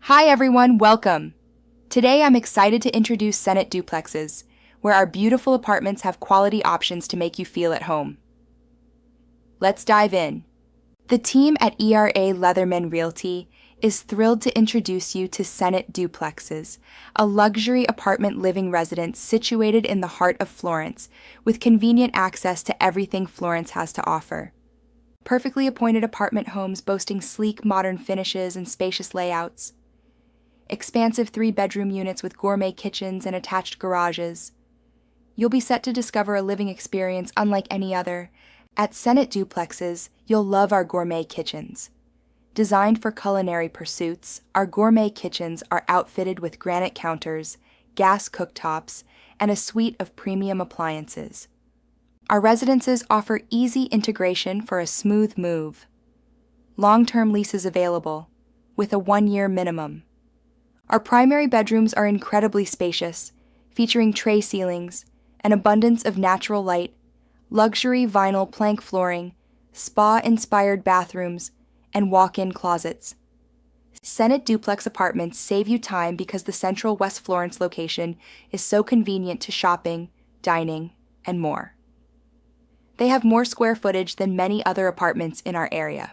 Hi everyone, welcome! Today I'm excited to introduce Senate Duplexes, where our beautiful apartments have quality options to make you feel at home. Let's dive in. The team at ERA Leatherman Realty is thrilled to introduce you to Senate Duplexes, a luxury apartment living residence situated in the heart of Florence, with convenient access to everything Florence has to offer. Perfectly appointed apartment homes boasting sleek modern finishes and spacious layouts. Expansive 3-bedroom units with gourmet kitchens and attached garages. You'll be set to discover a living experience unlike any other. At Senate Duplexes, you'll love our gourmet kitchens. Designed for culinary pursuits, our gourmet kitchens are outfitted with granite counters, gas cooktops, and a suite of premium appliances. Our residences offer easy integration for a smooth move. Long-term leases available, with a 1-year minimum. Our primary bedrooms are incredibly spacious, featuring tray ceilings, an abundance of natural light, luxury vinyl plank flooring, spa-inspired bathrooms, and walk-in closets. Senate Duplex apartments save you time because the central West Florence location is so convenient to shopping, dining, and more. They have more square footage than many other apartments in our area.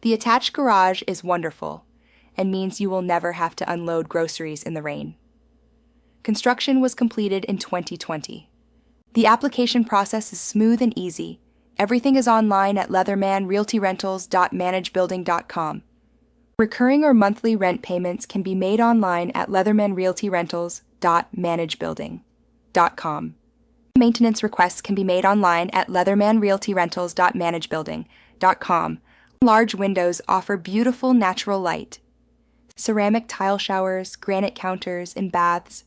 The attached garage is wonderful and means you will never have to unload groceries in the rain. Construction was completed in 2020. The application process is smooth and easy. Everything is online at leathermanrealtyrentals.managebuilding.com. Recurring or monthly rent payments can be made online at leathermanrealtyrentals.managebuilding.com. Maintenance requests can be made online at leathermanrealtyrentals.managebuilding.com. Large windows offer beautiful natural light. Ceramic tile showers, granite counters, and baths.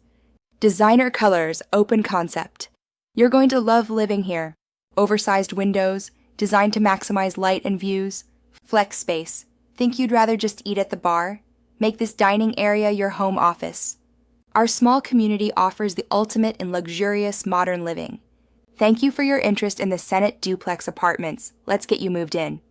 Designer colors, open concept. You're going to love living here. Oversized windows, designed to maximize light and views. Flex space. Think you'd rather just eat at the bar? Make this dining area your home office. Our small community offers the ultimate in luxurious modern living. Thank you for your interest in the Senate Duplex apartments. Let's get you moved in.